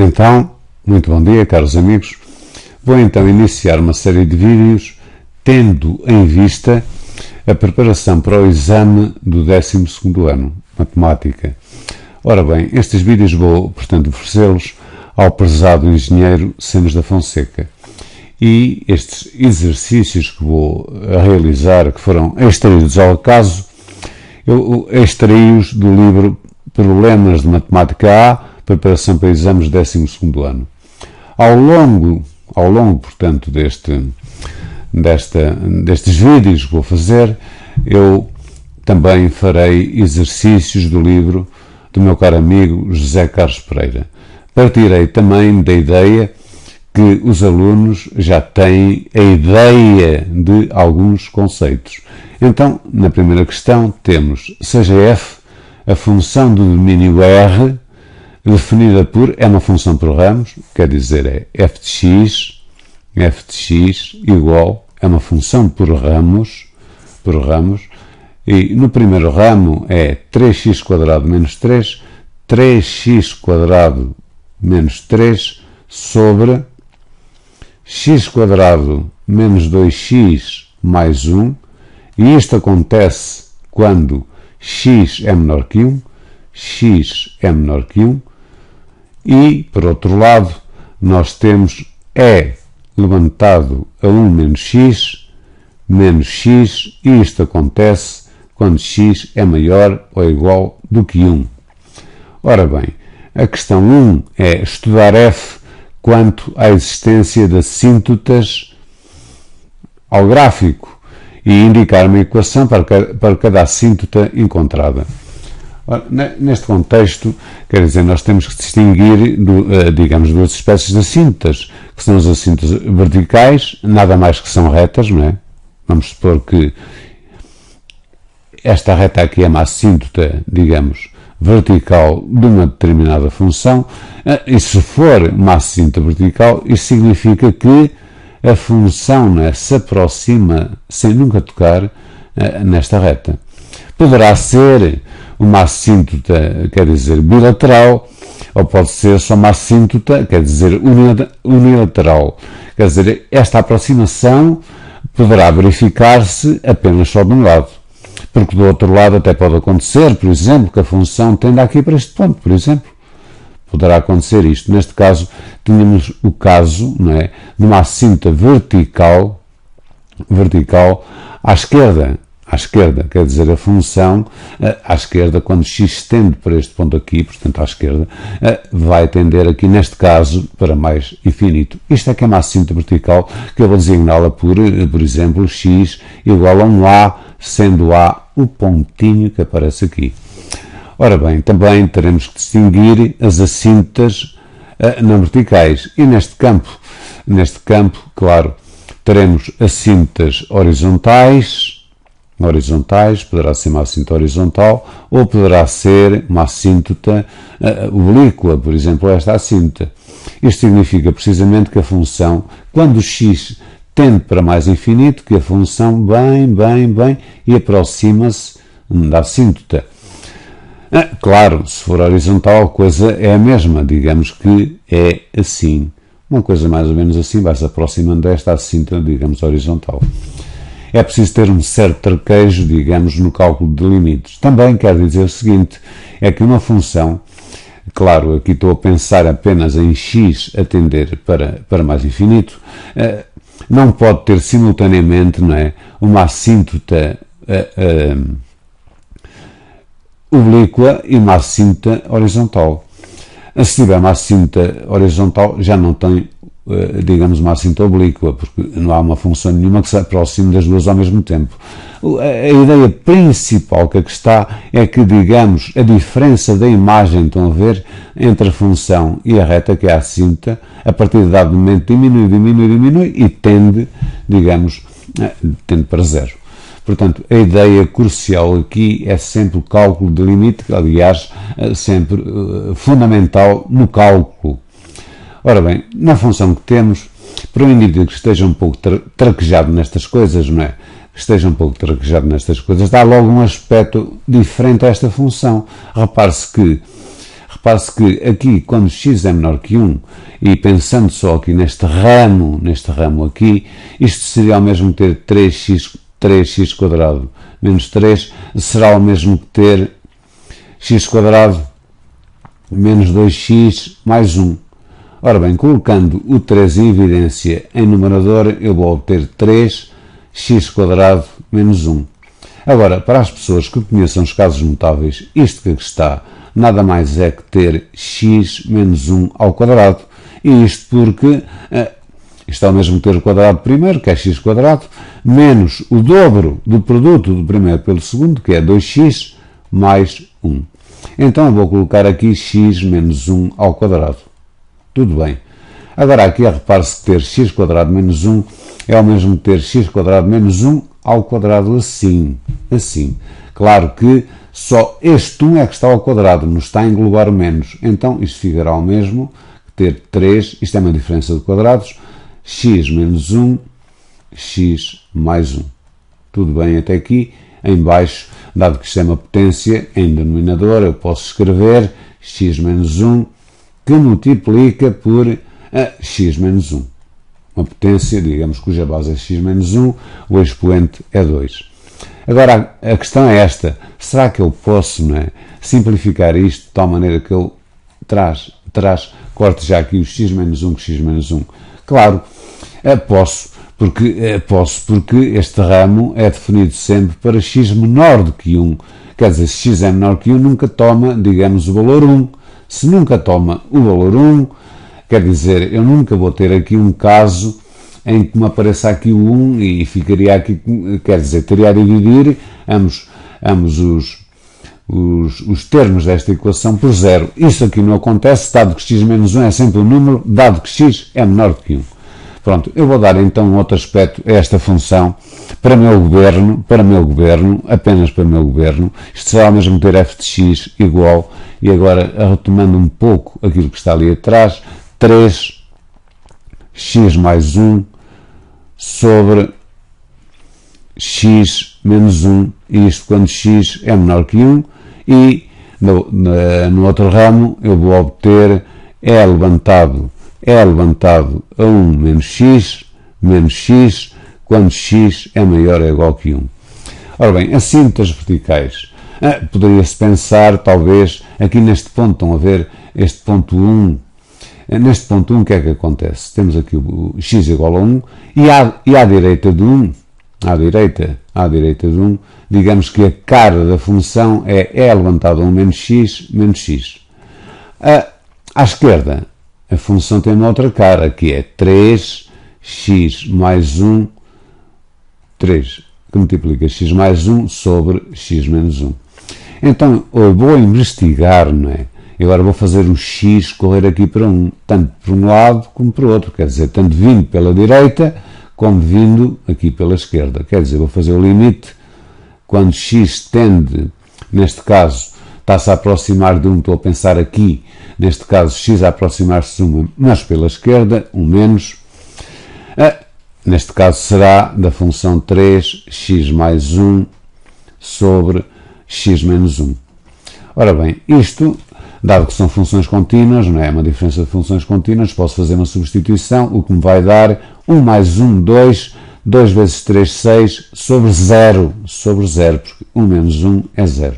Então, muito bom dia, caros amigos. Vou então iniciar uma série de vídeos tendo em vista a preparação para o exame do 12º ano, Matemática. Ora bem, estes vídeos vou, portanto, oferecê-los ao prezado engenheiro Semos da Fonseca. E estes exercícios que vou realizar, que foram extraídos ao acaso, eu extraí-os do livro Problemas de Matemática A, Preparação para Exames do 12º ano. Ao longo, portanto, destes vídeos que vou fazer, eu também farei exercícios do livro do meu caro amigo José Carlos Pereira. Partirei também da ideia que os alunos já têm a ideia de alguns conceitos. Então, na primeira questão, temos, seja f a função do domínio R, definida por, é uma função por ramos, quer dizer, é f de x igual, é uma função por ramos, e no primeiro ramo é 3x² menos 3, 3x² menos 3 sobre x² menos 2x mais 1, e isto acontece quando x é menor que 1, e, por outro lado, nós temos e levantado a 1 menos x, e isto acontece quando x é maior ou igual do que 1. Ora bem, a questão 1 é estudar f quanto à existência de assíntotas ao gráfico e indicar uma equação para cada assíntota encontrada. Ora, neste contexto, quer dizer, nós temos que distinguir, digamos, duas espécies de assíntotas, que são as assíntotas verticais, nada mais que são retas, não é? Vamos supor que esta reta aqui é uma assíntota, digamos, vertical de uma determinada função, e se for uma assíntota vertical, isso significa que a função, né, se aproxima sem nunca tocar nesta reta. Poderá ser uma assíntota, quer dizer, bilateral, ou pode ser só uma assíntota, quer dizer, unilateral. Quer dizer, esta aproximação poderá verificar-se apenas só de um lado. Porque do outro lado até pode acontecer, por exemplo, que a função tenda aqui para este ponto, por exemplo. Poderá acontecer isto. Neste caso, tínhamos o caso, não é, de uma assíntota vertical à esquerda, quer dizer, a função à esquerda, quando x tende para este ponto aqui, portanto à esquerda, vai tender aqui, neste caso, para mais infinito. Isto é que é uma assíntota vertical, que eu vou designá-la por exemplo, x igual a um A, sendo A o pontinho que aparece aqui. Ora bem, também teremos que distinguir as assíntotas não verticais. E neste campo, claro, teremos assíntotas horizontais, poderá ser uma assíntota horizontal, ou poderá ser uma assíntota oblíqua, por exemplo, esta assíntota. Isto significa precisamente que a função, quando x tende para mais infinito, que a função vem e aproxima-se da assíntota. Claro, se for horizontal, a coisa é a mesma, digamos que é assim. Uma coisa mais ou menos assim, vai-se aproximando desta assíntota, digamos, horizontal. É preciso ter um certo traquejo, digamos, no cálculo de limites. Também quer dizer o seguinte, é que uma função, claro, aqui estou a pensar apenas em x a tender para mais infinito, não pode ter simultaneamente, não é, uma assíntota oblíqua e uma assíntota horizontal. Se tiver uma assíntota horizontal, já não tem, digamos, uma assíntota oblíqua, porque não há uma função nenhuma que se aproxime das duas ao mesmo tempo. A ideia principal que aqui está é que, digamos, a diferença da imagem, estão a ver, entre a função e a reta, que é a assíntota, a partir de dado momento diminui e tende, digamos, tende para zero. Portanto, a ideia crucial aqui é sempre o cálculo de limite, que, aliás, sempre fundamental no cálculo. Ora bem, na função que temos, para um indivíduo que esteja um pouco traquejado nestas coisas, não é? Dá logo um aspecto diferente a esta função. Repare-se Repare-se que aqui, quando x é menor que 1, e pensando só aqui neste ramo aqui, isto seria ao mesmo que ter 3x quadrado menos 3, será o mesmo que ter x quadrado menos 2x mais 1. Ora bem, colocando o 3 em evidência em numerador, eu vou obter 3x quadrado menos 1. Agora, para as pessoas que conheçam os casos notáveis, isto que aqui está nada mais é que ter x menos 1 ao quadrado. E isto porque isto é o mesmo que ter o quadrado primeiro, que é x quadrado, menos o dobro do produto do primeiro pelo segundo, que é 2x mais 1. Então eu vou colocar aqui x menos 1 ao quadrado. Tudo bem. Agora aqui repare-se que ter x quadrado menos 1 é o mesmo que ter x quadrado menos 1 ao quadrado assim. Claro que só este 1 é que está ao quadrado, não está a englobar o menos. Então isto ficará o mesmo que ter 3, isto é uma diferença de quadrados, x menos 1, x mais 1. Tudo bem até aqui. Em baixo, dado que isto é uma potência em denominador, eu posso escrever x menos 1 que multiplica por x menos 1. Uma potência, digamos, cuja base é x menos 1, o expoente é 2. Agora, a questão é esta. Será que eu posso, simplificar isto de tal maneira que eu corte já aqui o x menos 1 com x menos 1? Claro, posso, porque este ramo é definido sempre para x menor do que 1. Quer dizer, se x é menor que 1, nunca toma, digamos, o valor 1. Se nunca toma o valor 1, quer dizer, eu nunca vou ter aqui um caso em que me apareça aqui o 1 e ficaria aqui, quer dizer, teria a dividir ambos os termos desta equação por 0. Isso aqui não acontece, dado que x menos 1 é sempre um número, dado que x é menor do que 1. Pronto, eu vou dar então um outro aspecto a esta função para meu governo, apenas para meu governo. Isto será ao mesmo ter f de x igual, e agora retomando um pouco aquilo que está ali atrás, 3x mais 1 sobre x menos 1, e isto quando x é menor que 1, e no outro ramo eu vou obter é levantado a 1 menos x, quando x é maior ou igual que 1. Ora bem, assim das verticais, poderia-se pensar, talvez, aqui neste ponto, estão a ver, este ponto 1, neste ponto 1 o que é que acontece? Temos aqui o x igual a 1, e à direita de 1, digamos que a cara da função é levantado a 1 menos x. À esquerda, a função tem uma outra cara, que é 3x mais 1, 3, que multiplica x mais 1 sobre x menos 1. Então, eu vou investigar, Agora vou fazer o x correr aqui para 1, tanto por um lado como para o outro, quer dizer, tanto vindo pela direita como vindo aqui pela esquerda. Quer dizer, vou fazer o limite quando x tende, neste caso, está-se a aproximar de 1, estou a pensar aqui, neste caso, x a aproximar-se de 1, mas pela esquerda, 1 menos, neste caso será da função 3x mais 1 sobre x menos 1. Ora bem, isto, dado que são funções contínuas, é uma diferença de funções contínuas, posso fazer uma substituição, o que me vai dar 1 mais 1, 2, 2 vezes 3, 6, sobre 0, porque 1 menos 1 é 0.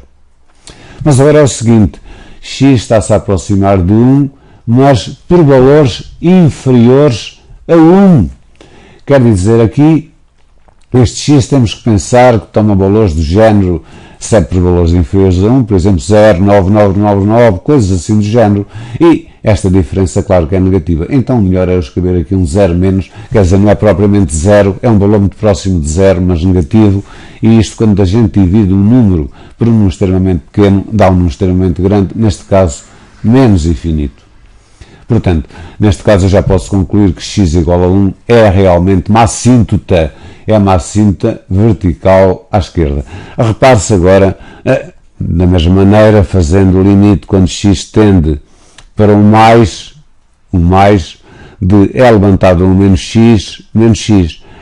Mas agora é o seguinte, x está-se a aproximar de 1, mas por valores inferiores a 1. Quer dizer, aqui, este x temos que pensar que toma valores do género, sempre por valores inferiores a 1, por exemplo, 0, 9, 9, 9, 9, coisas assim do género. E esta diferença, claro que é negativa. Então, o melhor é eu escrever aqui um 0 menos, quer dizer, não é propriamente 0, é um valor muito próximo de 0, mas negativo. E isto, quando a gente divide um número por um número extremamente pequeno, dá um número extremamente grande, neste caso, menos infinito. Portanto, neste caso eu já posso concluir que x igual a 1 é realmente uma assíntota, é uma assíntota vertical à esquerda. Repare-se agora, da mesma maneira, fazendo o limite quando x tende para o mais de é levantado a 1 menos x.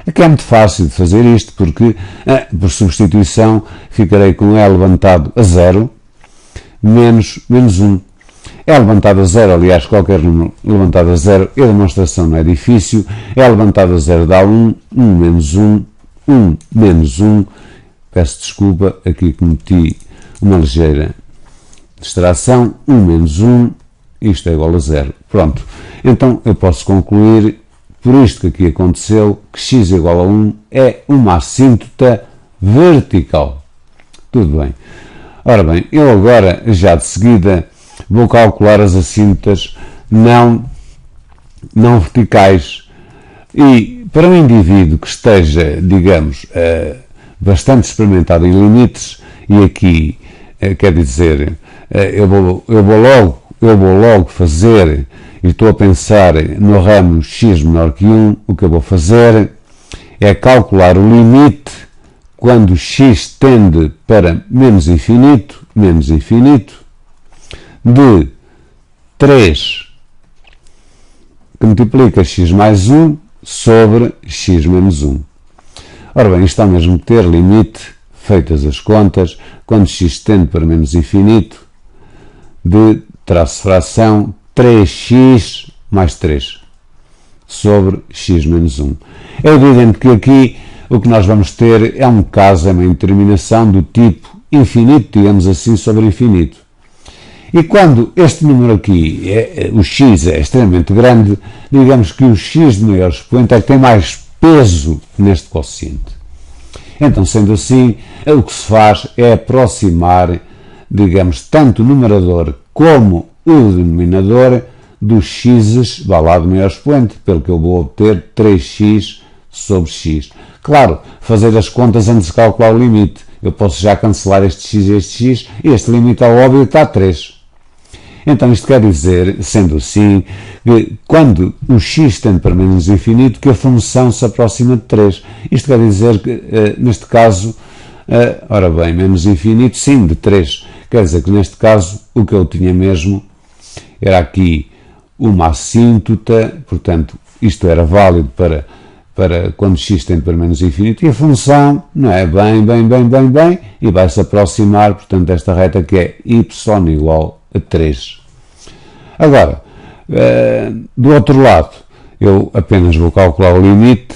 Aqui é muito fácil de fazer isto, porque por substituição ficarei com é levantado a 0 menos 1. é levantado a zero, aliás, qualquer número levantado a zero, e a demonstração não é difícil, é levantado a zero dá 1, 1 menos 1, 1 menos 1, peço desculpa, aqui cometi uma ligeira distração, 1 menos 1, isto é igual a zero. Pronto, então eu posso concluir, por isto que aqui aconteceu, que x igual a 1 é uma assíntota vertical. Tudo bem. Ora bem, eu agora, já de seguida, vou calcular as assíntotas não verticais. E para um indivíduo que esteja, digamos, bastante experimentado em limites, e aqui, quer dizer, eu vou logo fazer, e estou a pensar no ramo x menor que 1, o que eu vou fazer é calcular o limite quando x tende para menos infinito, de 3 que multiplica x mais 1 sobre x menos 1. Ora bem, isto ao mesmo ter limite, feitas as contas, quando x tende para menos infinito, de traço fração 3x mais 3 sobre x menos 1. É evidente que aqui o que nós vamos ter é um caso, é uma indeterminação do tipo infinito, digamos assim, sobre infinito. E quando este número aqui, o x é extremamente grande, digamos que o x de maior expoente é que tem mais peso neste quociente. Então, sendo assim, o que se faz é aproximar, digamos, tanto o numerador como o denominador dos x's, vá lá, de maior expoente, pelo que eu vou obter 3x sobre x. Claro, fazer as contas antes de calcular o limite. Eu posso já cancelar este x e este x, e este limite ao óbvio está a 3. Então isto quer dizer, sendo assim, que quando o x tende para menos infinito, que a função se aproxima de 3. Isto quer dizer que, neste caso, ora bem, menos infinito, sim, de 3. Quer dizer que neste caso, o que eu tinha mesmo era aqui uma assíntota, portanto, isto era válido para quando x tende para menos infinito, e a função não é bem, e vai-se aproximar, portanto, desta reta que é y igual a 3. Agora, do outro lado, eu apenas vou calcular o limite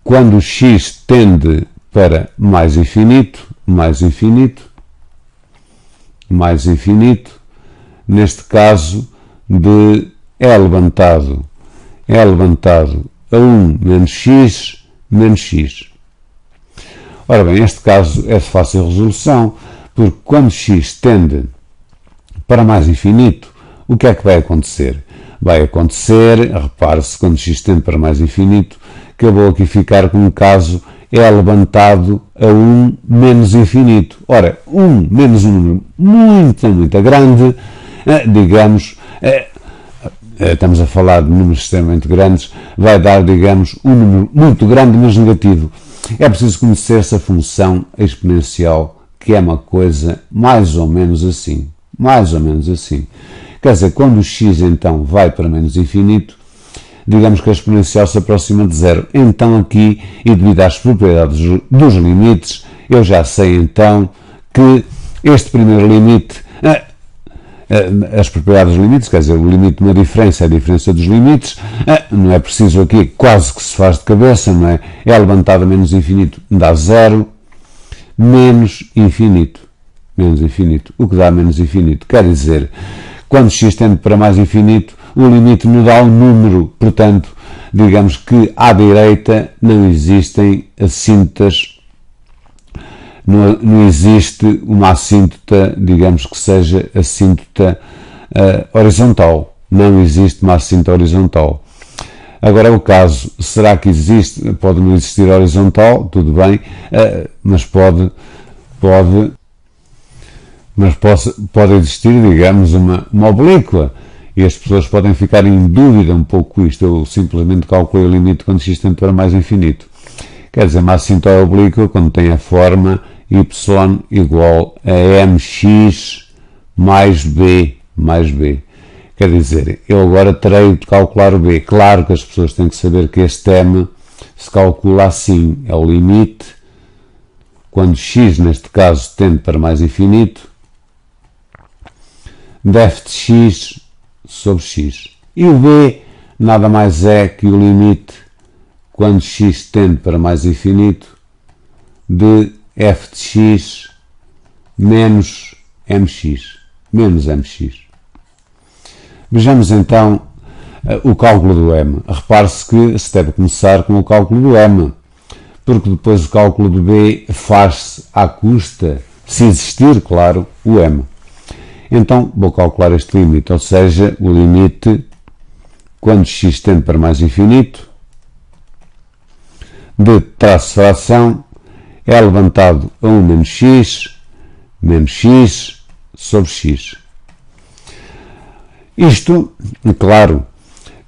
quando o x tende para mais infinito, neste caso de é levantado a 1 menos x. Ora bem, este caso é de fácil resolução, porque quando x tende para mais infinito, o que é que vai acontecer? Vai acontecer, repare-se, quando x tende para mais infinito, que eu vou aqui ficar com um caso é levantado a 1 menos infinito. Ora, 1 menos um número muito grande, digamos, estamos a falar de números extremamente grandes, vai dar, digamos, um número muito grande, mas negativo. É preciso conhecer essa função exponencial, que é uma coisa mais ou menos assim. Quer dizer, quando o x então vai para menos infinito, digamos que a exponencial se aproxima de zero. Então aqui, e devido às propriedades dos limites, eu já sei então que este primeiro limite, as propriedades dos limites, quer dizer, o limite de uma diferença é a diferença dos limites, não é preciso aqui, quase que se faz de cabeça, não é? É levantado a menos infinito, dá zero, menos infinito, o que dá menos infinito, quer dizer, quando x tende para mais infinito, o limite não dá um número, portanto, digamos que à direita não existem assíntotas, não existe uma assíntota, digamos que seja assíntota horizontal, não existe uma assíntota horizontal. Agora o caso, será que existe? Pode não existir horizontal, tudo bem, mas pode existir, digamos, uma oblíqua, e as pessoas podem ficar em dúvida um pouco com isto. Eu simplesmente calculei o limite quando x tende para mais infinito. Quer dizer, uma assíntota oblíqua quando tem a forma y igual a mx mais b. Quer dizer, eu agora terei de calcular o b. Claro que as pessoas têm que saber que este m se calcula assim, é o limite quando x, neste caso, tende para mais infinito, de f de x sobre x. E o b nada mais é que o limite, quando x tende para mais infinito, de f de x menos mx. Vejamos então o cálculo do m. Repare-se que se deve começar com o cálculo do m, porque depois o cálculo do b faz-se à custa, se existir, claro, o m. Então vou calcular este limite, ou seja, o limite quando x tende para mais infinito de traço de fração é levantado a 1 menos x sobre x. Isto, claro,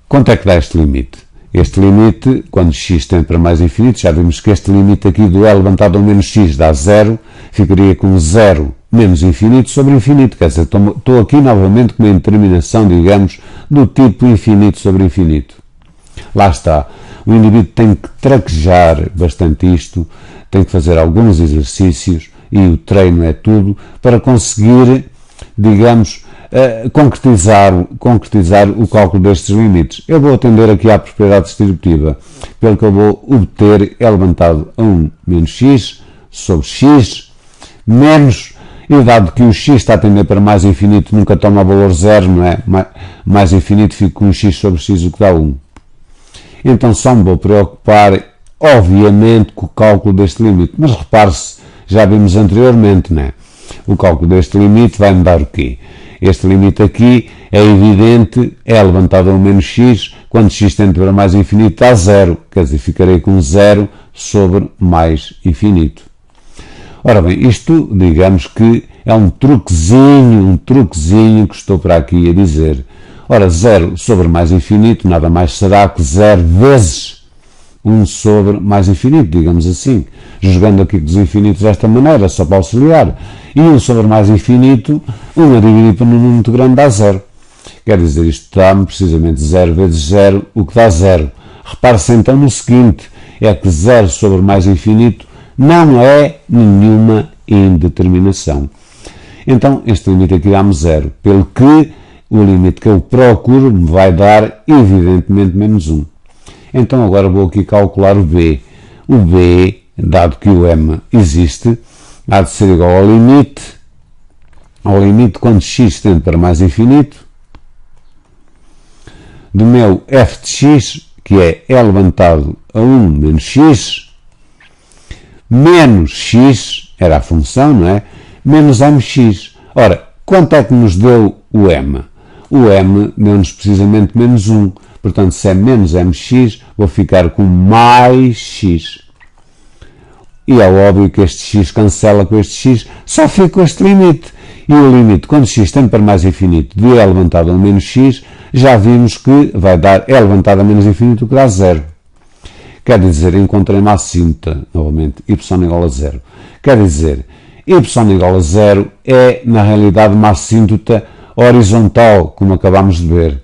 quanto é que dá este limite? Este limite, quando x tende para mais infinito, já vimos que este limite aqui do e levantado a menos x dá 0, ficaria com 0 menos infinito sobre infinito, quer dizer, estou aqui novamente com uma determinação, digamos, do tipo infinito sobre infinito. Lá está. O indivíduo tem que traquejar bastante isto, tem que fazer alguns exercícios, e o treino é tudo, para conseguir, digamos, concretizar o cálculo destes limites. Eu vou atender aqui à propriedade distributiva, pelo que eu vou obter é levantado a 1 menos x sobre x, menos, e dado que o x está a tender para mais infinito, nunca toma valor zero, não é? Mais infinito fica com x sobre x, o que dá 1. Então só me vou preocupar, obviamente, com o cálculo deste limite. Mas repare-se, já vimos anteriormente, não é? O cálculo deste limite vai-me dar o quê? Este limite aqui é evidente, é levantado a 1 menos x, quando x tende para mais infinito dá 0, quer dizer, ficarei com 0 sobre mais infinito. Ora bem, isto, digamos que é um truquezinho que estou para aqui a dizer. Ora, 0 sobre mais infinito nada mais será que 0 vezes 1 sobre mais infinito, digamos assim. Jogando aqui com os infinitos desta maneira, só para auxiliar. E 1 sobre mais infinito, 1 a dividir por um número muito grande dá 0. Quer dizer, isto dá-me precisamente 0 vezes 0, o que dá 0. Repare-se então no seguinte, é que 0 sobre mais infinito não é nenhuma indeterminação. Então, este limite aqui dá-me 0, pelo que o limite que eu procuro me vai dar, evidentemente, menos 1. Então, agora vou aqui calcular o b. O b, dado que o m existe, há de ser igual ao limite quando x tende para mais infinito, do meu f de x, que é levantado a 1 menos x, menos x, era a função, não é? Menos mx. Ora, quanto é que nos deu o m? O m deu-nos precisamente menos 1. Portanto, se é menos mx, vou ficar com mais x. E é óbvio que este x cancela com este x, só fica com este limite. E o limite, quando x tende para mais infinito, de e levantado a menos x, já vimos que vai dar e levantado a menos infinito, o que dá 0. Quer dizer, encontrei uma assíntota, novamente, y igual a 0. Quer dizer, y igual a 0 é, na realidade, uma assíntota horizontal, como acabamos de ver.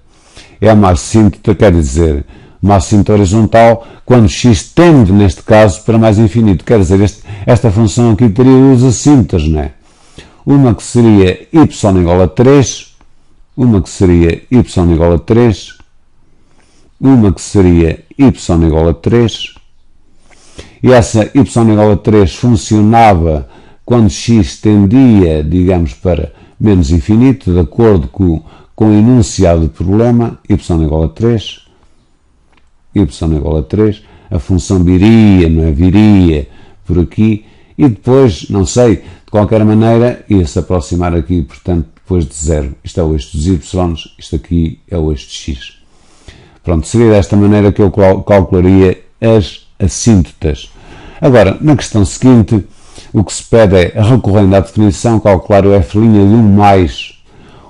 É uma assíntota, quer dizer, uma assíntota horizontal quando x tende, neste caso, para mais infinito. Quer dizer, esta função aqui teria duas assíntotas, não é? Uma que seria y igual a 3, uma que seria y igual a 3, uma que seria y igual a 3, e essa y igual a 3 funcionava quando x tendia, digamos, para menos infinito, de acordo com o enunciado do problema, y igual a 3, a função viria, não é? Viria por aqui, e depois, não sei, de qualquer maneira, ia-se aproximar aqui, portanto, depois de 0. Isto é o eixo dos y, isto aqui é o eixo de x. Pronto, seria desta maneira que eu calcularia as assíntotas. Agora, na questão seguinte, o que se pede é, recorrendo à definição, calcular o f' de 1 mais.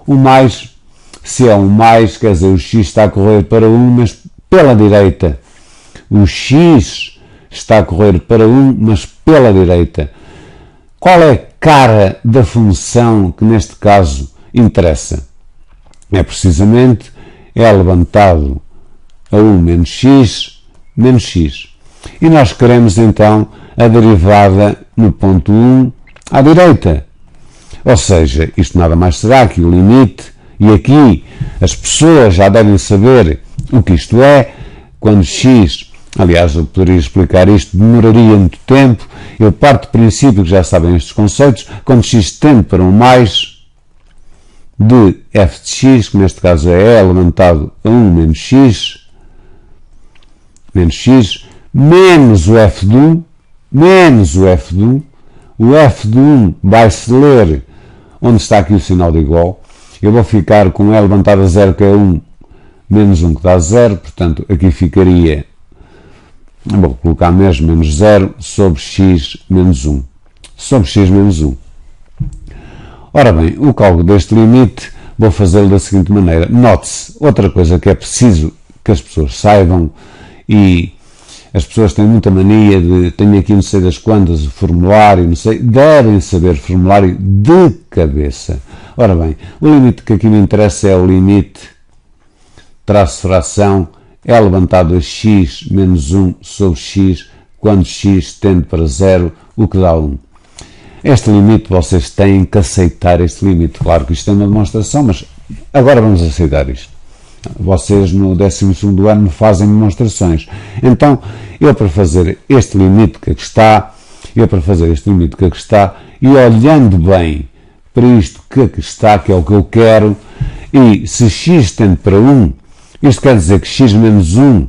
O mais, se é um mais, quer dizer, o x está a correr para 1, mas pela direita. O x está a correr para 1, mas pela direita. Qual é a cara da função que neste caso interessa? É precisamente levantado a 1 menos x. E nós queremos então a derivada no ponto 1 à direita. Ou seja, isto nada mais será que o limite, e aqui as pessoas já devem saber o que isto é, quando x, aliás, eu poderia explicar isto, demoraria muito tempo, eu parto do princípio que já sabem estes conceitos, quando x tende para um mais de f de x, que neste caso é elevado a 1 menos x, menos o f de 1, menos o f de 1, o f de 1 vai-se ler onde está aqui o sinal de igual, eu vou ficar com e levantado a 0, que é 1, menos 1, que dá 0, portanto, aqui ficaria, vou colocar mesmo menos 0, sobre x menos 1. Sobre x menos 1. Ora bem, o cálculo deste limite vou fazê-lo da seguinte maneira. Note-se, outra coisa que é preciso que as pessoas saibam, e as pessoas têm muita mania de, tenho aqui não sei das quantas, o formulário, não sei, devem saber formulário de cabeça. Ora bem, o limite que aqui me interessa é o limite traço fração é levantado a x menos 1 sobre x, quando x tende para 0, o que dá 1. Este limite, vocês têm que aceitar este limite. Claro que isto é uma demonstração, mas agora vamos aceitar isto. Vocês no 12º ano fazem demonstrações. Então, eu para fazer este limite que aqui está, e olhando bem para isto que aqui está, que é o que eu quero, e se x tende para 1, isto quer dizer que x menos 1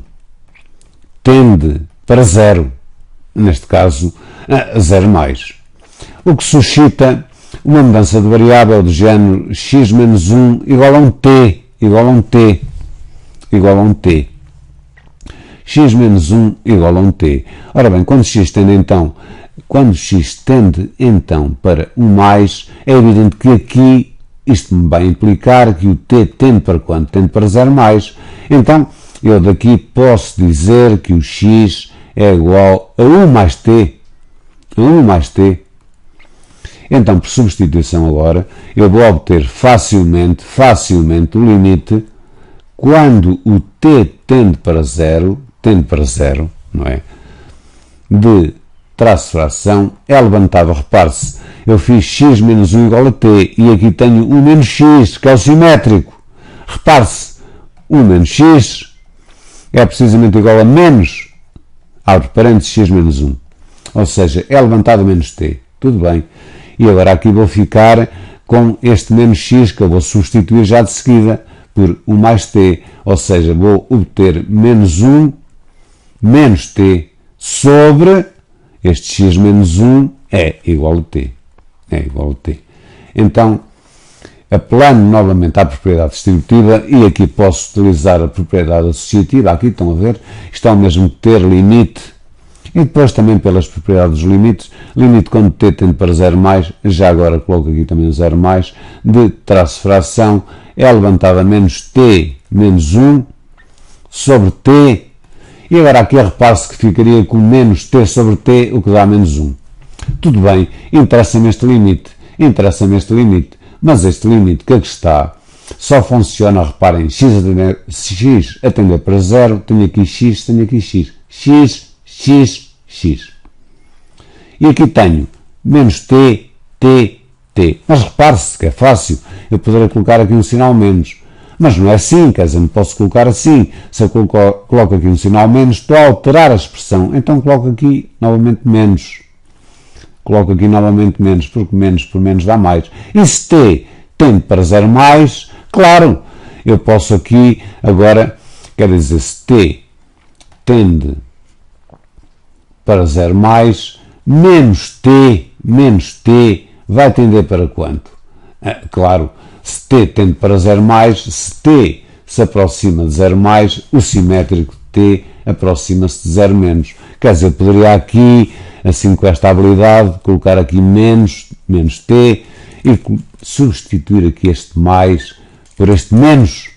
tende para 0, neste caso, a 0 mais. O que suscita uma mudança de variável do género x menos 1 igual a um t, x menos 1 igual a um t. Ora bem, quando x tende então para 1 mais, é evidente que aqui isto me vai implicar que o t tende para quanto? Tende para 0 mais. Então, eu daqui posso dizer que o x é igual a 1 mais t. Então, por substituição agora, eu vou obter facilmente o limite quando o t tende para 0, não é? De traço fração é levantado, repare-se, eu fiz x menos 1 igual a t, e aqui tenho 1 menos x, que é o simétrico. Repare-se, 1 menos x é precisamente igual a menos, abre parênteses, x menos 1. Ou seja, é levantado a menos t. Tudo bem. E agora aqui vou ficar com este menos x, que eu vou substituir já de seguida por 1 mais t. Ou seja, vou obter menos 1 menos t sobre este x menos 1 é igual a t. Então, apelando novamente à propriedade distributiva, e aqui posso utilizar a propriedade associativa, aqui estão a ver, isto é o mesmo que ter limite, e depois também pelas propriedades dos limites, limite quando t tende para 0 mais, já agora coloco aqui também 0 mais, de traço fração é levantado a menos t menos 1 sobre t, e agora aqui repare-se que ficaria com menos t sobre t, o que dá menos 1. Tudo bem, interessa-me este limite, mas este limite que aqui está só funciona, reparem, x a tender para 0, tenho aqui x, e aqui tenho menos t, mas repare-se que é fácil, eu poderia colocar aqui um sinal menos, mas não é assim, quer dizer, não posso colocar assim, se eu coloco aqui um sinal menos, estou a alterar a expressão, então coloco aqui novamente menos, porque menos por menos dá mais, e se t tende para 0 mais, claro, eu posso aqui, agora, quer dizer, se t tende para 0 mais, menos t vai tender para quanto? Claro, se t tende para 0 mais, se t se aproxima de 0 mais, o simétrico de t aproxima-se de 0 menos. Quer dizer, eu poderia aqui, assim com esta habilidade, colocar aqui menos t e substituir aqui este mais por este menos,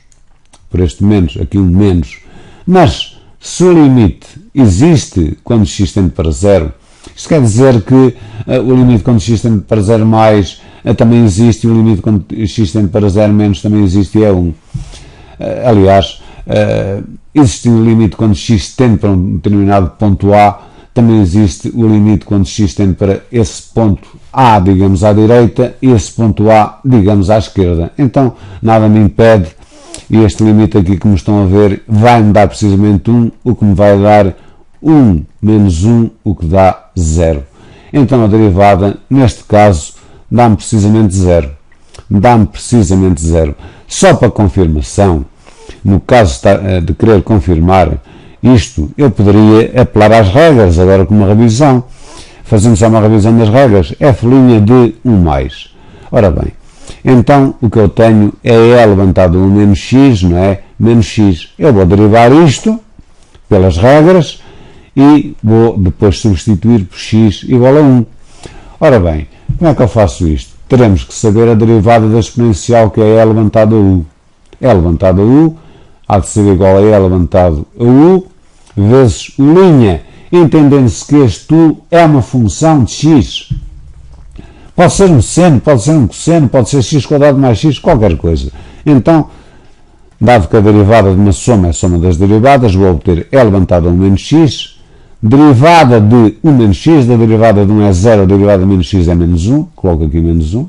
aqui um menos. Mas se o limite existe quando x tende para 0, isto quer dizer que o limite quando x tende para 0 mais também existe, e o limite quando x tende para 0 menos também existe, e é 1. Aliás, existe um limite quando x tende para um determinado ponto A, também existe o limite quando x tende para esse ponto A, digamos, à direita, e esse ponto A, digamos, à esquerda. Então, nada me impede, e este limite aqui, como estão a ver, vai-me dar precisamente 1, o que me vai dar 1 menos 1, o que dá 0. Então, a derivada, neste caso, dá-me precisamente 0. Dá-me precisamente 0. Só para confirmação, no caso de querer confirmar isto, eu poderia apelar às regras, agora com uma revisão. Fazendo só uma revisão das regras, f' de 1+. Ora bem, então o que eu tenho é E levantado 1 menos x, não é? Menos x. Eu vou derivar isto pelas regras e vou depois substituir por x igual a 1. Ora bem, como é que eu faço isto? Teremos que saber a derivada da exponencial, que é E levantado a u. E levantado a u há de ser igual a E levantado a u vezes u', entendendo-se que este u é uma função de x. Pode ser um seno, pode ser um cosseno, pode ser x² mais x, qualquer coisa. Então, dado que a derivada de uma soma é a soma das derivadas, vou obter E levantado a 1 menos x, derivada de 1 menos x, da derivada de 1 é 0, a derivada de menos x é menos 1, coloco aqui menos 1,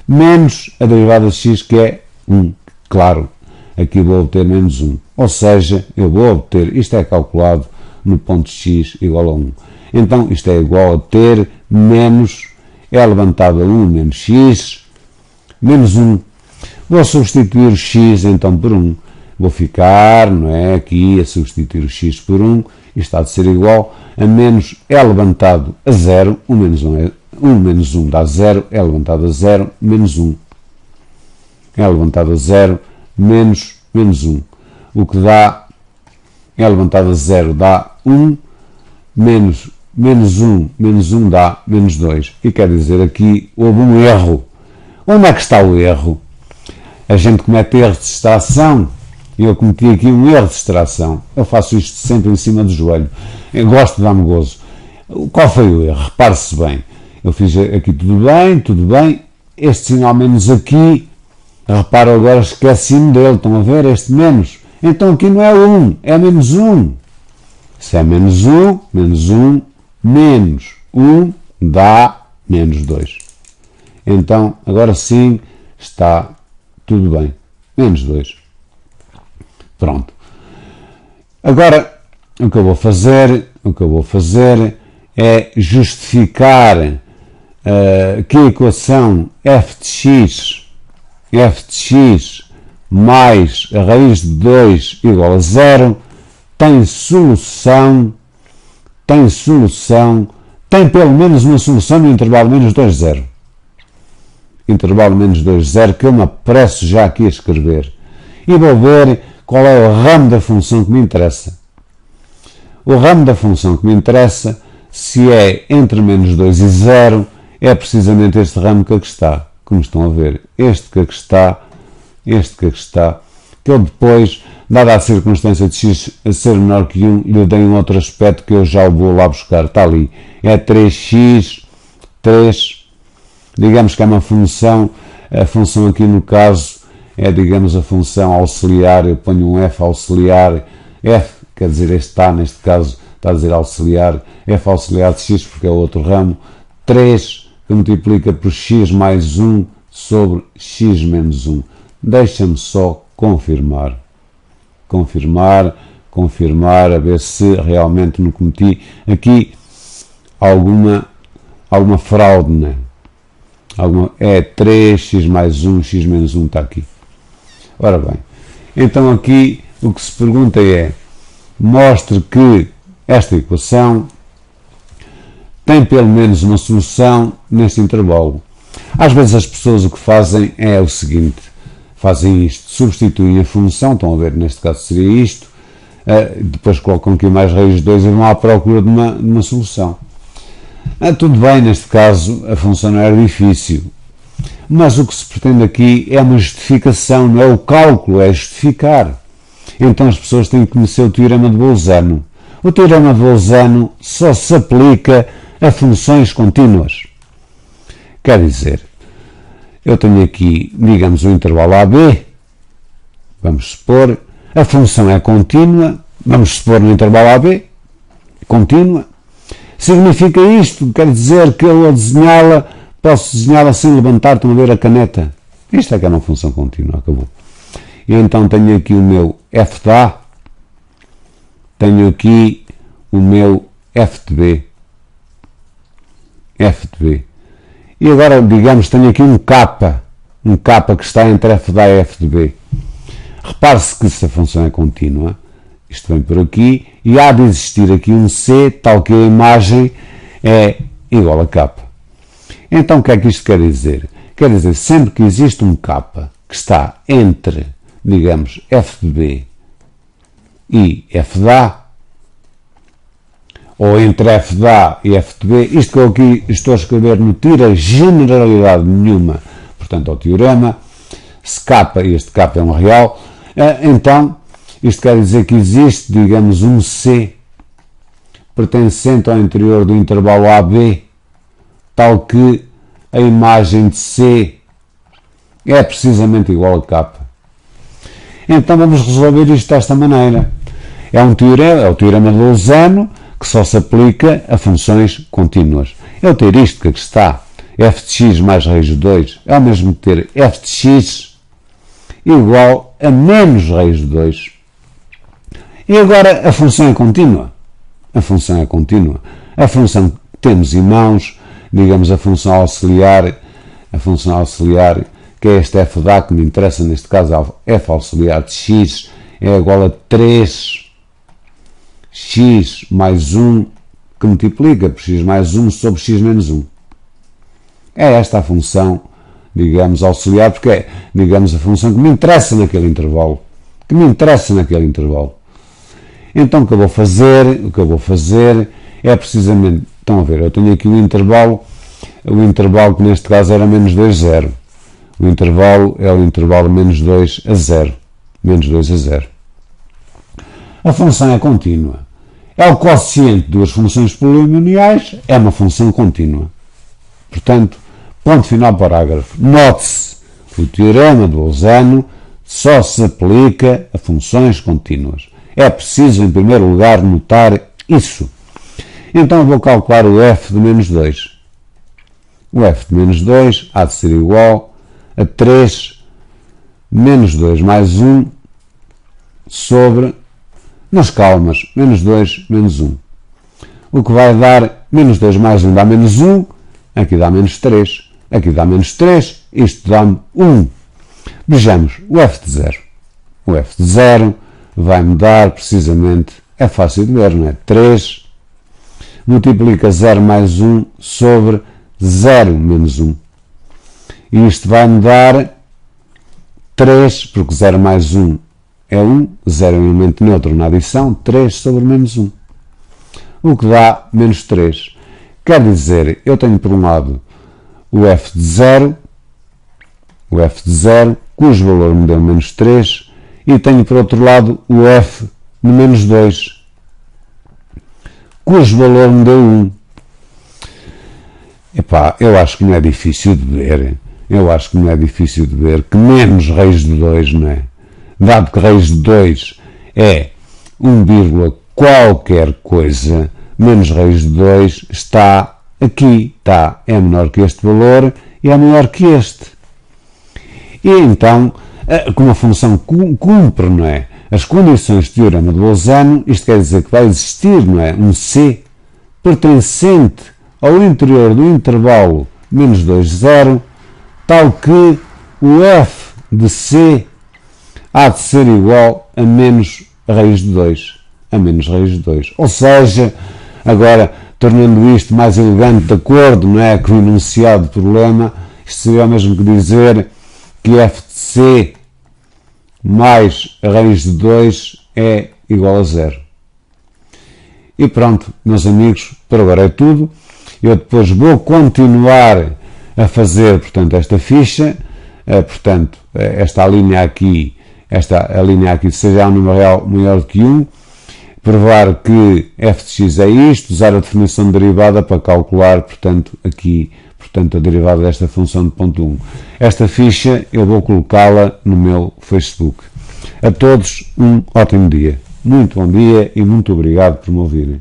menos a derivada de x, que é 1, claro, aqui vou obter menos 1. Ou seja, eu vou obter, isto é calculado no ponto x igual a 1. Então, isto é igual a ter menos E levantado a 1 menos x, menos 1. Vou substituir o x, então, por 1. Vou ficar, não é, aqui a substituir o x por 1. Isto há de ser igual a menos E levantado a 0. 1 menos 1 é 1 menos 1 dá 0. E levantado a 0 menos 1. E levantado a 0 menos 1. O que dá E levantado a 0 dá 1, menos 1 dá menos 2. E quer dizer, aqui houve um erro. Onde é que está o erro? A gente comete erros de extração, e eu cometi aqui um erro de extração. Eu faço isto sempre em cima do joelho. Eu gosto de dar-me gozo. Qual foi o erro? Repare-se bem. Eu fiz aqui tudo bem. Este sinal menos aqui, repara agora, esqueci-me dele. Estão a ver? Este menos. Então aqui não é 1, é menos 1. Se é menos 1, menos 1 dá menos 2. Então, agora sim, está tudo bem. Menos 2. Pronto. Agora, o que eu vou fazer é justificar que a equação f de x mais a raiz de 2 igual a 0 tem solução, tem pelo menos uma solução no intervalo menos 2, 0. Intervalo menos 2, 0, que eu me apresso já aqui a escrever. E vou ver qual é o ramo da função que me interessa. O ramo da função que me interessa, se é entre menos 2 e 0, é precisamente este ramo que aqui está. Como estão a ver, este que aqui está, que eu depois, dada a circunstância de x ser menor que 1, lhe dei um outro aspecto que eu já o vou lá buscar. Está ali. É 3x, 3, digamos que é uma função, a função aqui no caso é, digamos, a função auxiliar, eu ponho um f auxiliar, f, quer dizer, este está, neste caso, está a dizer auxiliar, f auxiliar de x, porque é o outro ramo, 3, que multiplica por x mais 1 sobre x menos 1. Deixa-me só confirmar, a ver se realmente não cometi aqui alguma fraude, né? É 3, x mais 1, x menos 1 está aqui. Ora bem, então aqui o que se pergunta é, mostre que esta equação tem pelo menos uma solução neste intervalo. Às vezes as pessoas o que fazem é o seguinte, fazem isto, substituem a função, estão a ver, neste caso seria isto, depois colocam aqui mais raiz de 2 e vão à procura de uma solução. Tudo bem, neste caso a função não era difícil, mas o que se pretende aqui é uma justificação, não é o cálculo, é justificar. Então as pessoas têm que conhecer o teorema de Bolzano. O teorema de Bolzano só se aplica a funções contínuas. Quer dizer, eu tenho aqui, digamos, um intervalo AB, vamos supor, a função é contínua, vamos supor no intervalo AB, contínua, Significa isto? Quer dizer que eu, a desenhá-la, posso desenhá-la sem levantar, estão a ver a caneta? Isto é que é uma função contínua, acabou. E então tenho aqui o meu f de A, tenho aqui o meu f de B. F de B. E agora, digamos, tenho aqui um K que está entre f de A e f de B. Repare-se que se a função é contínua, isto vem por aqui, e há de existir aqui um C, tal que a imagem é igual a K. Então, o que é que isto quer dizer? Quer dizer, sempre que existe um K que está entre, digamos, f de B e f de A, ou entre f de A e f de B, isto que eu aqui estou a escrever não tira generalidade nenhuma, portanto, ao teorema, se K, este K é um real, então, isto quer dizer que existe, digamos, um C pertencente ao interior do intervalo AB, tal que a imagem de C é precisamente igual a K. Então vamos resolver isto desta maneira. É um teorema, é o teorema de Bolzano, que só se aplica a funções contínuas. Eu ter isto que aqui está, f de x mais raiz de 2, é o mesmo que ter f de x igual a menos raiz de 2. E agora a função é contínua. A função é contínua. A função que temos em mãos, digamos a função auxiliar, que é este f de A, que me interessa neste caso, f auxiliar de x, é igual a 3x mais 1, que multiplica por x mais 1 sobre x menos 1. É esta a função, digamos, auxiliar, porque é, digamos, a função que me interessa naquele intervalo. Então o que eu vou fazer é precisamente, estão a ver, eu tenho aqui o intervalo que neste caso era menos 2, 0. O intervalo é o intervalo menos 2 a 0. Menos 2 a 0. A função é contínua. É o quociente de duas funções polinomiais, é uma função contínua. Portanto, ponto final parágrafo. Note-se, o teorema de Bolzano só se aplica a funções contínuas. É preciso, em primeiro lugar, notar isso. Então eu vou calcular o f de menos 2. O f de menos 2 há de ser igual a 3 menos 2 mais 1 sobre, nas calmas, menos 2 menos 1. O que vai dar menos 2 mais 1 dá menos 1, aqui dá menos 3, aqui dá menos 3, isto dá-me 1. Vejamos, o f de 0. O f de 0 vai-me dar precisamente, é fácil de ver, não é? 3 multiplica 0 mais 1 sobre 0 menos 1. E isto vai-me dar 3, porque 0 mais 1 é 1, 0 é um elemento neutro na adição, 3 sobre menos 1. O que dá menos 3. Quer dizer, eu tenho por um lado o f de 0, cujo valor me deu menos 3, e tenho por outro lado o f de menos 2, cujo valor me deu 1. Epá, eu acho que não é difícil de ver. Que menos raiz de 2, não é? Dado que raiz de 2 é 1, qualquer coisa, menos raiz de 2 está aqui, é menor que este valor e é maior que este. E então, como a função cumpre, não é, as condições do teorema de Bolzano, isto quer dizer que vai existir, não é, um C pertencente ao interior do intervalo menos 2, 0, tal que o f de C há de ser igual a menos raiz de 2. Ou seja, agora, tornando isto mais elegante de acordo, não é, com o enunciado do problema, isto seria o mesmo que dizer que f de C mais a raiz de 2 é igual a 0. E pronto, meus amigos, por agora é tudo. Eu depois vou continuar a fazer, portanto, esta ficha, portanto, esta linha aqui, seja um número real maior do que 1, provar que f de x é isto, usar a definição de derivada para calcular, portanto, aqui, portanto, a derivada desta função de ponto 1. Esta ficha eu vou colocá-la no meu Facebook. A todos um ótimo dia. Muito bom dia e muito obrigado por me ouvirem.